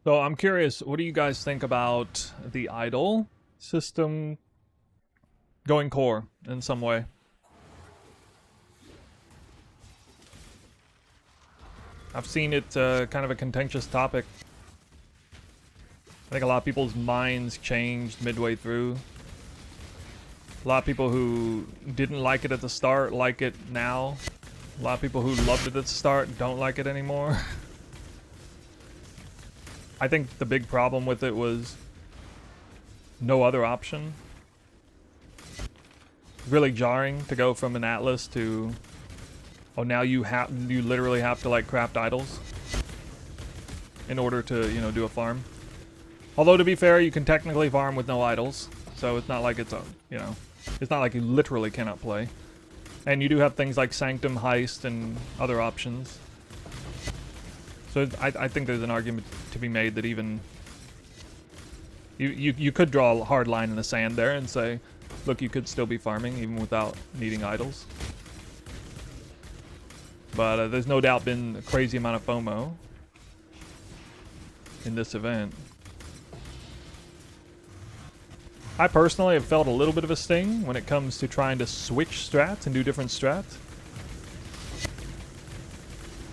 So I'm curious, what do you guys think about the idol system going core in some way? I've seen it kind of a contentious topic. I think a lot of people's minds changed midway through. A lot of people who didn't like it at the start like it now. A lot of people who loved it at the start don't like it anymore. I think the big problem with it was no other option. Really jarring to go from an Atlas to, oh, now you literally have to like craft idols in order to, you know, do a farm. Although to be fair, you can technically farm with no idols, so it's not like it's a, you know, it's not like you literally cannot play. And you do have things like Sanctum, Heist, and other options. So I think there's an argument to be made that even you could draw a hard line in the sand there and say, look, you could still be farming even without needing idols. But there's no doubt been a crazy amount of FOMO in this event. I personally have felt a little bit of a sting when it comes to trying to switch strats and do different strats.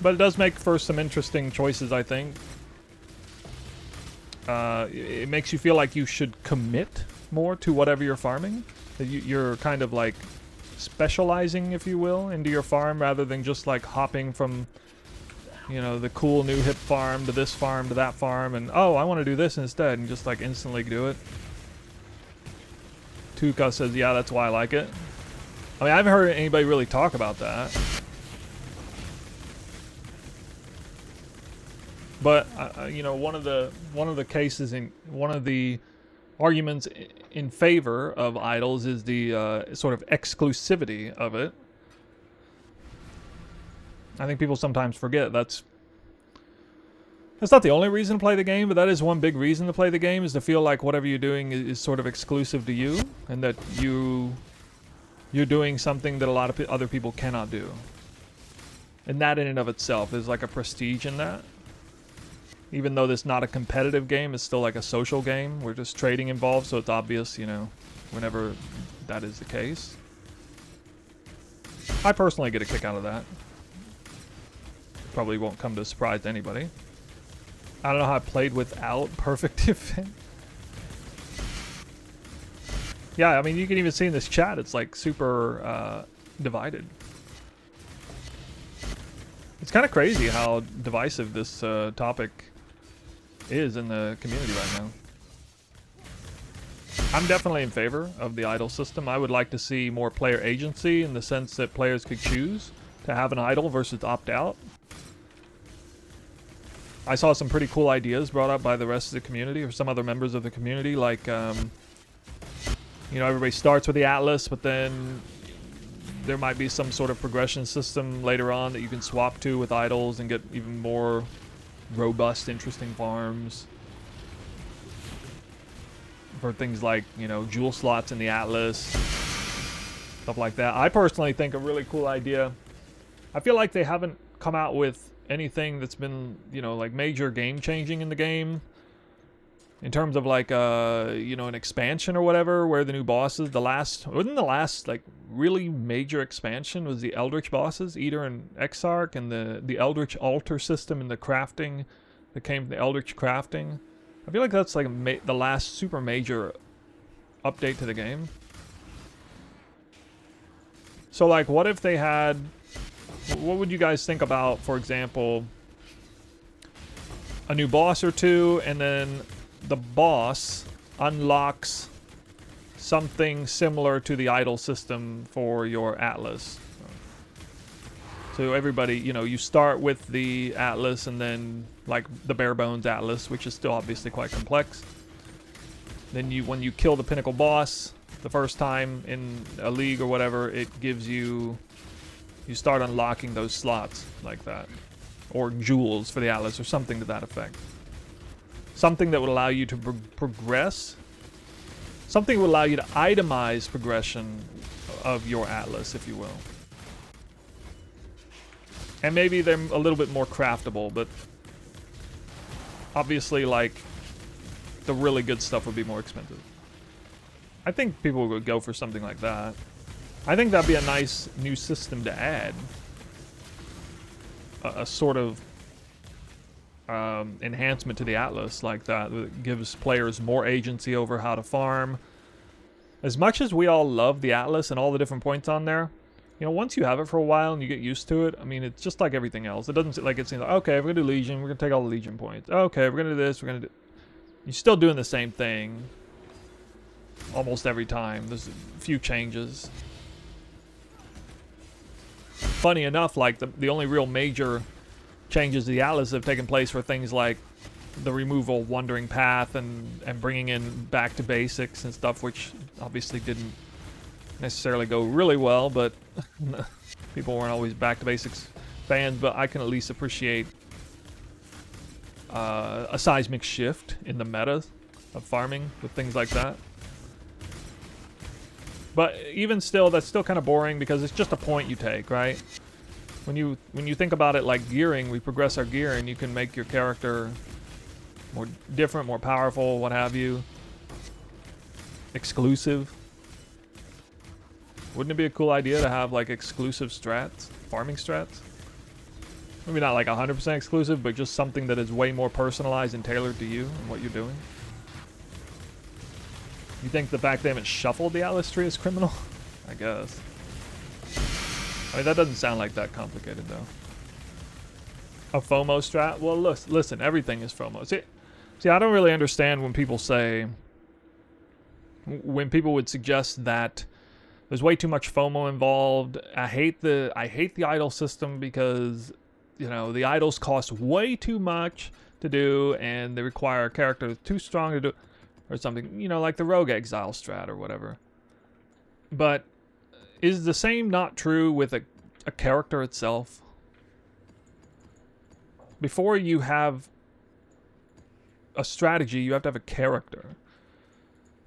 But it does make for some interesting choices, I think. It makes you feel like you should commit more to whatever you're farming. That you're kind of like specializing, if you will, into your farm rather than just like hopping from, you know, the cool new hip farm to this farm to that farm and, oh, I want to do this instead, and just like instantly do it. Tuka says, yeah, that's why I like it. I mean, I haven't heard anybody really talk about that. But you know, one of the cases in one of the arguments in favor of idols is the sort of exclusivity of it. I think people sometimes forget that's not the only reason to play the game, but that is one big reason to play the game, is to feel like whatever you're doing is sort of exclusive to you, and that you're doing something that a lot of other people cannot do. And that in and of itself is like a prestige in that. Even though this is not a competitive game, it's still like a social game. We're just trading involved, so it's obvious, you know, whenever that is the case. I personally get a kick out of that. Probably won't come to a surprise to anybody. I don't know how I played without perfect defense. Yeah, I mean, you can even see in this chat, it's like super divided. It's kind of crazy how divisive this topic is in the community right now. I'm definitely in favor of the idol system. I would like to see more player agency in the sense that players could choose to have an idol versus opt out. I saw some pretty cool ideas brought up by the rest of the community or some other members of the community, like, you know, everybody starts with the Atlas, but then there might be some sort of progression system later on that you can swap to with idols and get even more robust, interesting farms. For things like, you know, jewel slots in the Atlas, stuff like that. I personally think a really cool idea. I feel like they haven't come out with anything that's been, you know, like major game changing in the game. In terms of like, you know, an expansion or whatever, where the new bosses, wasn't the last like really major expansion was the Eldritch bosses, Eater and Exarch, and the Eldritch altar system and the crafting that came from the Eldritch crafting. I feel like that's like the last super major update to the game. So like, what if they had, what would you guys think about, for example, a new boss or two, and then the boss unlocks something similar to the idol system for your Atlas. So everybody, you know, you start with the Atlas and then like the bare bones Atlas, which is still obviously quite complex. Then when you kill the pinnacle boss the first time in a league or whatever, it gives you start unlocking those slots like that. Or jewels for the Atlas or something to that effect. Something that would allow you to progress. Something that would allow you to itemize progression of your Atlas, if you will. And maybe they're a little bit more craftable, but Obviously, like, the really good stuff would be more expensive. I think people would go for something like that. I think that'd be a nice new system to add. A sort of enhancement to the Atlas like that gives players more agency over how to farm. As much as we all love the Atlas and all the different points on there, you know, once you have it for a while and you get used to it, I mean, it's just like everything else. It doesn't like it seems like, okay, we're gonna do Legion, we're gonna take all the Legion points. Okay, we're gonna do this, we're gonna do. You're still doing the same thing almost every time. There's a few changes. Funny enough, like the only real major changes to the Atlas have taken place for things like the removal of Wandering Path and bringing in back to basics and stuff, which obviously didn't necessarily go really well, but people weren't always back to basics fans. But I can at least appreciate a seismic shift in the meta of farming with things like that. But even still, that's still kind of boring because it's just a point you take, right? When you think about it like gearing, we progress our gear and you can make your character more different, more powerful, what have you. Exclusive. Wouldn't it be a cool idea to have like exclusive strats, farming strats? Maybe not like 100% exclusive, but just something that is way more personalized and tailored to you and what you're doing. You think the fact they haven't shuffled the Atlas tree is criminal? I guess. I mean, that doesn't sound like that complicated, though. A FOMO strat? Well, listen, everything is FOMO. See, I don't really understand when people say... When people would suggest that there's way too much FOMO involved. I hate the idol system because, you know, the idols cost way too much to do and they require a character that's too strong to do... Or something, you know, like the Rogue Exile strat or whatever. But is the same not true with a character itself? Before you have a strategy, you have to have a character.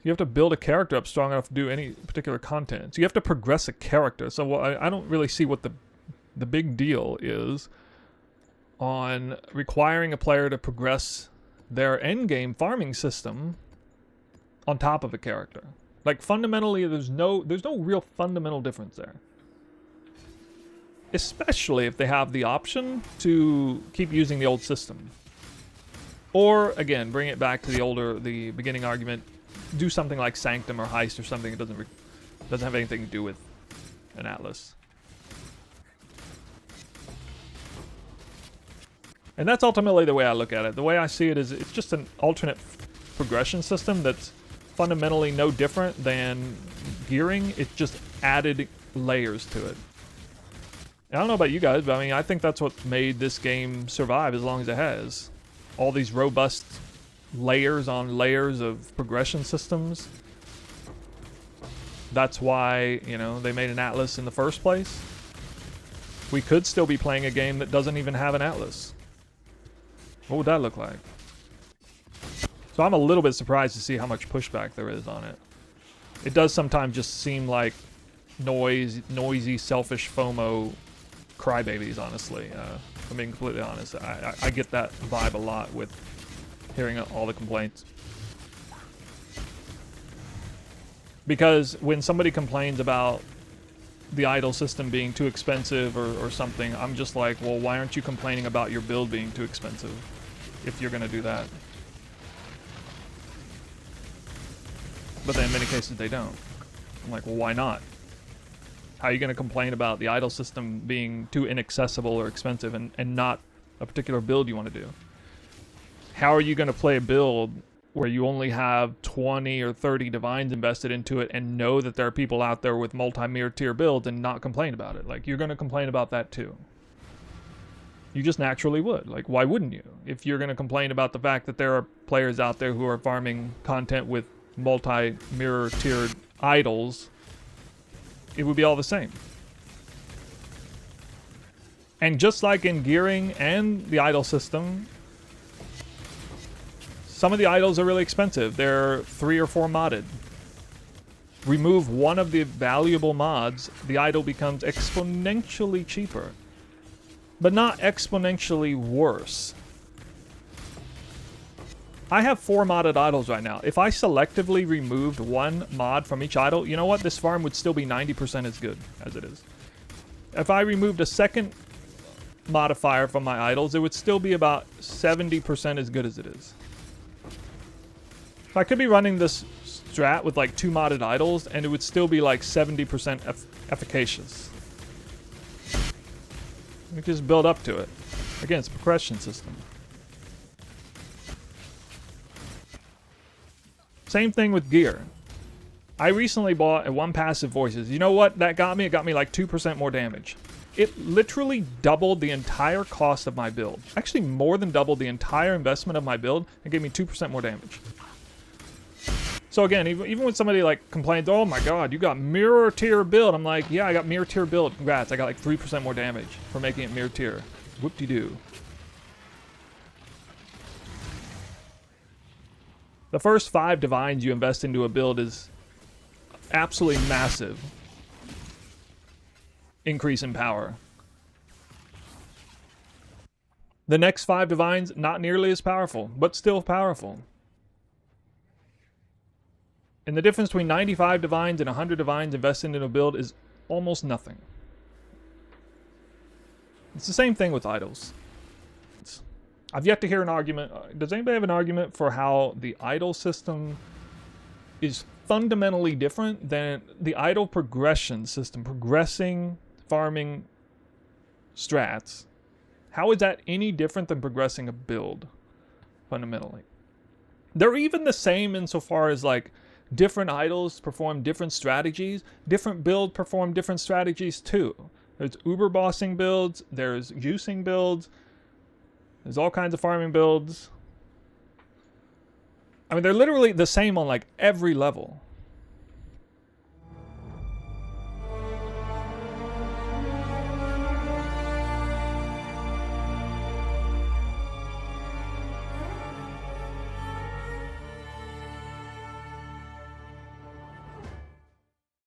You have to build a character up strong enough to do any particular content. So you have to progress a character. So I don't really see what the big deal is on requiring a player to progress their endgame farming system on top of a character. Like, fundamentally, there's no real fundamental difference there. Especially if they have the option to keep using the old system. Or, again, bring it back to the beginning argument, do something like Sanctum or Heist or something that doesn't have anything to do with an Atlas. And that's ultimately the way I look at it. The way I see it is it's just an alternate progression system that's fundamentally no different than gearing. It's just added layers to it. I don't know about you guys, but I mean, I think that's what made this game survive as long as it has. All these robust layers on layers of progression systems. That's why, you know, they made an Atlas in the first place. We could still be playing a game that doesn't even have an Atlas. What would that look like? So I'm a little bit surprised to see how much pushback there is on it. It does sometimes just seem like noisy, selfish FOMO crybabies, honestly. If I'm being completely honest. I get that vibe a lot with hearing all the complaints. Because when somebody complains about the idol system being too expensive or something, I'm just like, well, why aren't you complaining about your build being too expensive if you're going to do that? But then in many cases they don't. I'm like, well, why not? How are you going to complain about the idol system being too inaccessible or expensive and not a particular build you want to do? How are you going to play a build where you only have 20 or 30 divines invested into it and know that there are people out there with multi-mirror tier builds and not complain about it? Like, you're going to complain about that too. You just naturally would. Like, why wouldn't you? If you're going to complain about the fact that there are players out there who are farming content with multi-mirror tiered idols, it would be all the same. And just like in gearing and the idol system, some of the idols are really expensive. They're 3 or 4 modded. Remove one of the valuable mods, the idol becomes exponentially cheaper. But not exponentially worse. I have 4 modded idols right now. If I selectively removed 1 mod from each idol, you know what? This farm would still be 90% as good as it is. If I removed a second modifier from my idols, it would still be about 70% as good as it is. I could be running this strat with like 2 modded idols, and it would still be like 70% efficacious. We just build up to it. Again, it's a progression system. Same thing with gear. I recently bought a 1 passive voices. You know what that got me? It got me like 2% more damage. It literally doubled the entire cost of my build. Actually, more than doubled the entire investment of my build and gave me 2% more damage. So again, even when somebody like complains, oh my god, you got mirror tier build. I'm like, yeah, I got mirror tier build. Congrats, I got like 3% more damage for making it mirror tier. Whoop-de-doo. The first 5 divines you invest into a build is absolutely massive increase in power. The next 5 divines, not nearly as powerful, but still powerful. And the difference between 95 divines and 100 divines invested in a build is almost nothing. It's the same thing with idols. I've yet to hear an argument. Does anybody have an argument for how the idol system is fundamentally different than the idol progression system, progressing farming strats? How is that any different than progressing a build, fundamentally? They're even the same insofar as like different idols perform different strategies. Different builds perform different strategies too. There's uber bossing builds, there's juicing builds, there's all kinds of farming builds. I mean, they're literally the same on like every level.